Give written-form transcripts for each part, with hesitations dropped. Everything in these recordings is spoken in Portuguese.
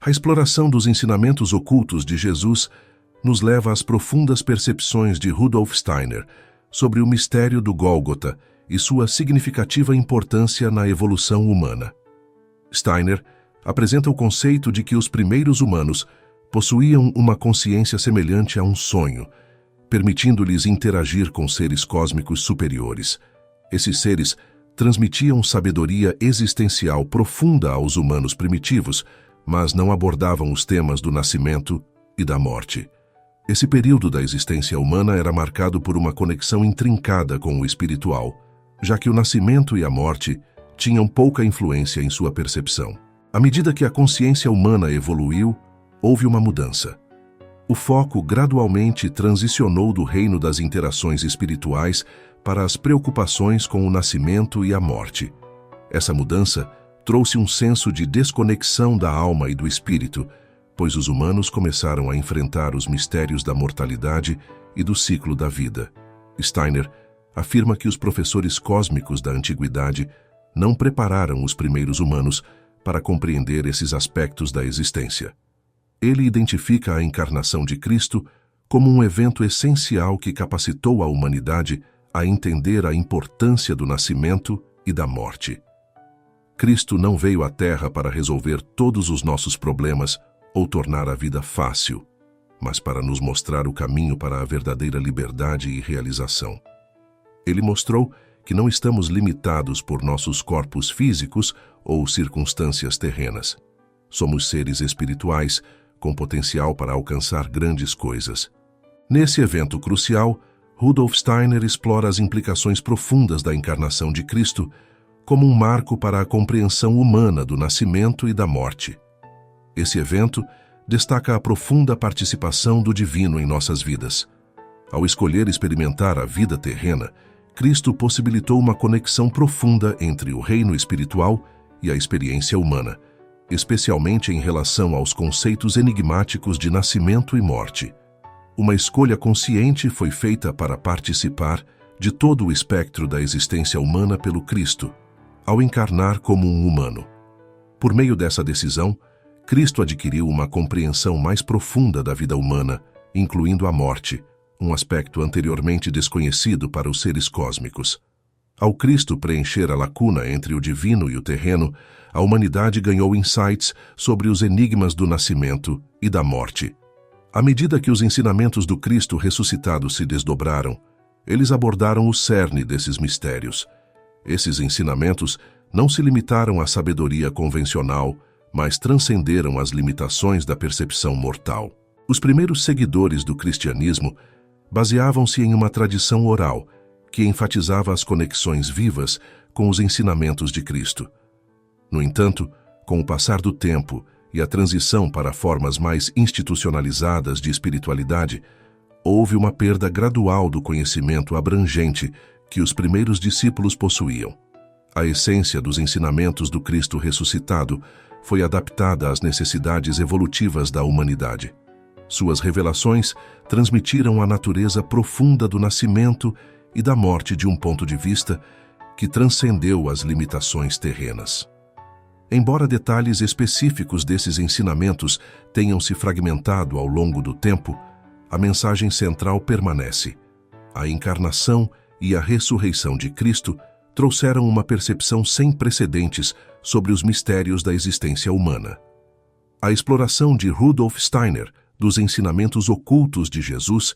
A exploração dos ensinamentos ocultos de Jesus nos leva às profundas percepções de Rudolf Steiner sobre o mistério do Gólgota e sua significativa importância na evolução humana. Steiner apresenta o conceito de que os primeiros humanos possuíam uma consciência semelhante a um sonho, permitindo-lhes interagir com seres cósmicos superiores. Esses seres transmitiam sabedoria existencial profunda aos humanos primitivos, mas não abordavam os temas do nascimento e da morte. Esse período da existência humana era marcado por uma conexão intrincada com o espiritual, já que o nascimento e a morte tinham pouca influência em sua percepção. À medida que a consciência humana evoluiu, houve uma mudança. O foco gradualmente transicionou do reino das interações espirituais para as preocupações com o nascimento e a morte. Essa mudança trouxe um senso de desconexão da alma e do espírito, pois os humanos começaram a enfrentar os mistérios da mortalidade e do ciclo da vida. Steiner afirma que os professores cósmicos da antiguidade não prepararam os primeiros humanos para compreender esses aspectos da existência. Ele identifica a encarnação de Cristo como um evento essencial que capacitou a humanidade a entender a importância do nascimento e da morte. Cristo não veio à Terra para resolver todos os nossos problemas ou tornar a vida fácil, mas para nos mostrar o caminho para a verdadeira liberdade e realização. Ele mostrou que não estamos limitados por nossos corpos físicos ou circunstâncias terrenas. Somos seres espirituais com potencial para alcançar grandes coisas. Nesse evento crucial, Rudolf Steiner explora as implicações profundas da encarnação de Cristo como um marco para a compreensão humana do nascimento e da morte. Esse evento destaca a profunda participação do divino em nossas vidas. Ao escolher experimentar a vida terrena, Cristo possibilitou uma conexão profunda entre o reino espiritual e a experiência humana, especialmente em relação aos conceitos enigmáticos de nascimento e morte. Uma escolha consciente foi feita para participar de todo o espectro da existência humana pelo Cristo, ao encarnar como um humano. Por meio dessa decisão, Cristo adquiriu uma compreensão mais profunda da vida humana, incluindo a morte, um aspecto anteriormente desconhecido para os seres cósmicos. Ao Cristo preencher a lacuna entre o divino e o terreno, a humanidade ganhou insights sobre os enigmas do nascimento e da morte. À medida que os ensinamentos do Cristo ressuscitado se desdobraram, eles abordaram o cerne desses mistérios. Esses ensinamentos não se limitaram à sabedoria convencional, mas transcenderam as limitações da percepção mortal. Os primeiros seguidores do cristianismo baseavam-se em uma tradição oral que enfatizava as conexões vivas com os ensinamentos de Cristo. No entanto, com o passar do tempo e a transição para formas mais institucionalizadas de espiritualidade, houve uma perda gradual do conhecimento abrangente que os primeiros discípulos possuíam. A essência dos ensinamentos do Cristo ressuscitado foi adaptada às necessidades evolutivas da humanidade. Suas revelações transmitiram a natureza profunda do nascimento e da morte de um ponto de vista que transcendeu as limitações terrenas. Embora detalhes específicos desses ensinamentos tenham se fragmentado ao longo do tempo, a mensagem central permanece. A encarnação e a ressurreição de Cristo trouxeram uma percepção sem precedentes sobre os mistérios da existência humana. A exploração de Rudolf Steiner dos ensinamentos ocultos de Jesus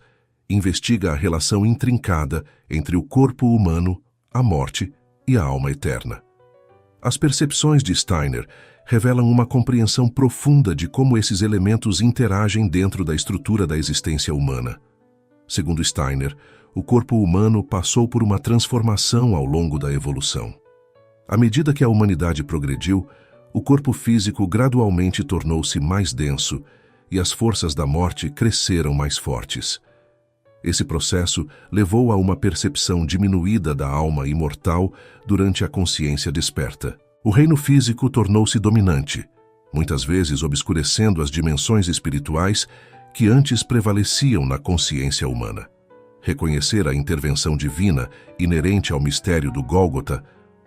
investiga a relação intrincada entre o corpo humano, a morte e a alma eterna. As percepções de Steiner revelam uma compreensão profunda de como esses elementos interagem dentro da estrutura da existência humana. Segundo Steiner, o corpo humano passou por uma transformação ao longo da evolução. À medida que a humanidade progrediu, o corpo físico gradualmente tornou-se mais denso e as forças da morte cresceram mais fortes. Esse processo levou a uma percepção diminuída da alma imortal durante a consciência desperta. O reino físico tornou-se dominante, muitas vezes obscurecendo as dimensões espirituais que antes prevaleciam na consciência humana. Reconhecer a intervenção divina inerente ao mistério do Gólgota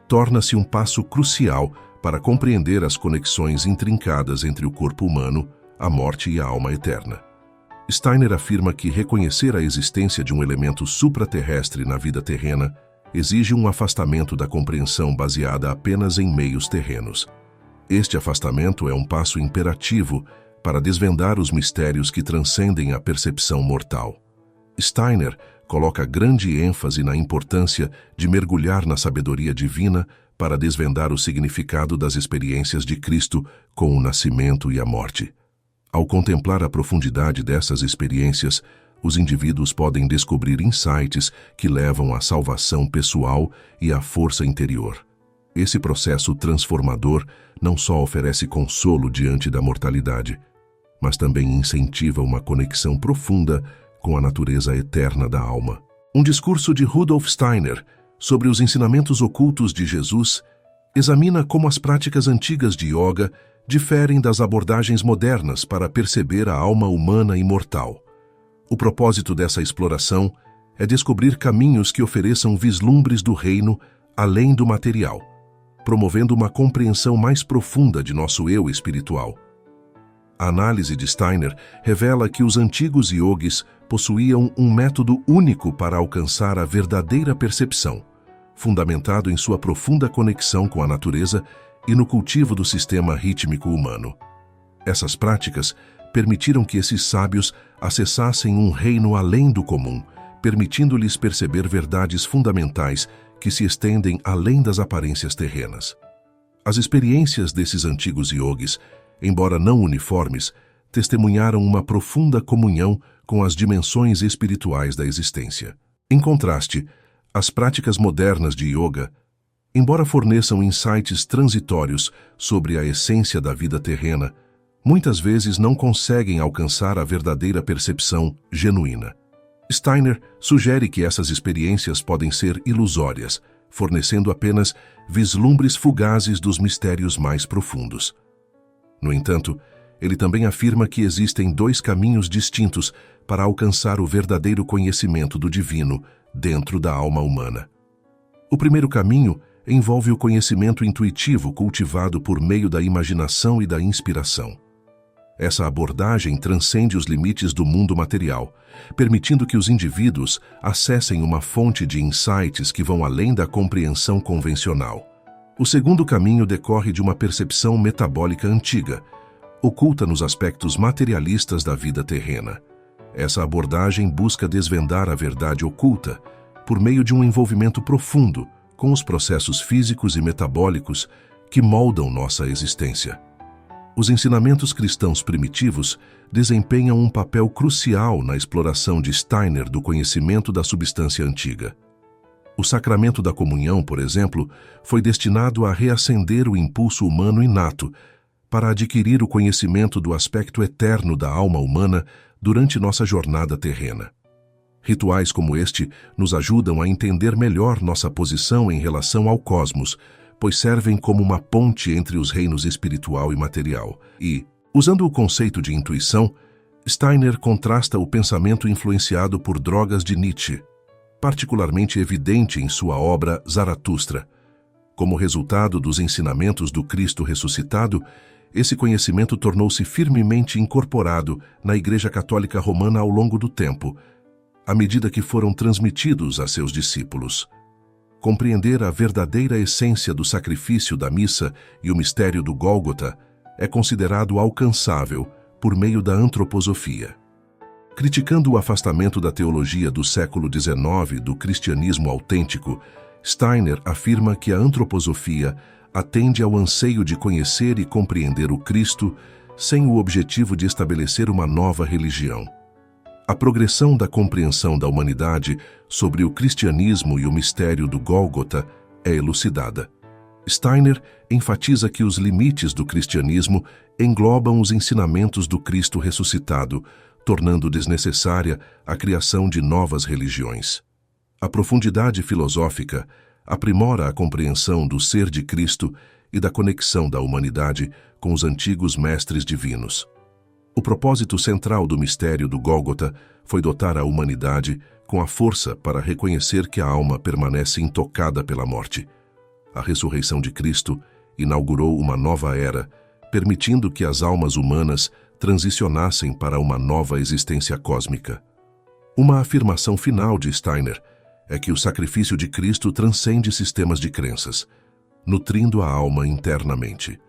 torna-se um passo crucial para compreender as conexões intrincadas entre o corpo humano, a morte e a alma eterna. Steiner afirma que reconhecer a existência de um elemento supraterrestre na vida terrena exige um afastamento da compreensão baseada apenas em meios terrenos. Este afastamento é um passo imperativo para desvendar os mistérios que transcendem a percepção mortal. Steiner coloca grande ênfase na importância de mergulhar na sabedoria divina para desvendar o significado das experiências de Cristo com o nascimento e a morte. Ao contemplar a profundidade dessas experiências, os indivíduos podem descobrir insights que levam à salvação pessoal e à força interior. Esse processo transformador não só oferece consolo diante da mortalidade, mas também incentiva uma conexão profunda com a natureza eterna da alma. Um discurso de Rudolf Steiner sobre os ensinamentos ocultos de Jesus examina como as práticas antigas de yoga diferem das abordagens modernas para perceber a alma humana imortal. O propósito dessa exploração é descobrir caminhos que ofereçam vislumbres do reino além do material, promovendo uma compreensão mais profunda de nosso eu espiritual. A análise de Steiner revela que os antigos yogis possuíam um método único para alcançar a verdadeira percepção, fundamentado em sua profunda conexão com a natureza e no cultivo do sistema rítmico humano. Essas práticas permitiram que esses sábios acessassem um reino além do comum, permitindo-lhes perceber verdades fundamentais que se estendem além das aparências terrenas. As experiências desses antigos yogis, embora não uniformes, testemunharam uma profunda comunhão com as dimensões espirituais da existência. Em contraste, as práticas modernas de yoga, embora forneçam insights transitórios sobre a essência da vida terrena, muitas vezes não conseguem alcançar a verdadeira percepção genuína. Steiner sugere que essas experiências podem ser ilusórias, fornecendo apenas vislumbres fugazes dos mistérios mais profundos. No entanto, ele também afirma que existem dois caminhos distintos para alcançar o verdadeiro conhecimento do divino dentro da alma humana. O primeiro caminho envolve o conhecimento intuitivo cultivado por meio da imaginação e da inspiração. Essa abordagem transcende os limites do mundo material, permitindo que os indivíduos acessem uma fonte de insights que vão além da compreensão convencional. O segundo caminho decorre de uma percepção metabólica antiga, oculta nos aspectos materialistas da vida terrena. Essa abordagem busca desvendar a verdade oculta por meio de um envolvimento profundo com os processos físicos e metabólicos que moldam nossa existência. Os ensinamentos cristãos primitivos desempenham um papel crucial na exploração de Steiner do conhecimento da substância antiga. O sacramento da comunhão, por exemplo, foi destinado a reacender o impulso humano inato para adquirir o conhecimento do aspecto eterno da alma humana durante nossa jornada terrena. Rituais como este nos ajudam a entender melhor nossa posição em relação ao cosmos, pois servem como uma ponte entre os reinos espiritual e material. E, usando o conceito de intuição, Steiner contrasta o pensamento influenciado por drogas de Nietzsche, particularmente evidente em sua obra Zaratustra. Como resultado dos ensinamentos do Cristo ressuscitado, esse conhecimento tornou-se firmemente incorporado na Igreja Católica Romana ao longo do tempo, à medida que foram transmitidos a seus discípulos. Compreender a verdadeira essência do sacrifício da missa e o mistério do Gólgota é considerado alcançável por meio da antroposofia. Criticando o afastamento da teologia do século XIX do cristianismo autêntico, Steiner afirma que a antroposofia atende ao anseio de conhecer e compreender o Cristo sem o objetivo de estabelecer uma nova religião. A progressão da compreensão da humanidade sobre o cristianismo e o mistério do Gólgota é elucidada. Steiner enfatiza que os limites do cristianismo englobam os ensinamentos do Cristo ressuscitado, tornando desnecessária a criação de novas religiões. A profundidade filosófica aprimora a compreensão do ser de Cristo e da conexão da humanidade com os antigos mestres divinos. O propósito central do mistério do Gólgota foi dotar a humanidade com a força para reconhecer que a alma permanece intocada pela morte. A ressurreição de Cristo inaugurou uma nova era, permitindo que as almas humanas transicionassem para uma nova existência cósmica. Uma afirmação final de Steiner é que o sacrifício de Cristo transcende sistemas de crenças, nutrindo a alma internamente.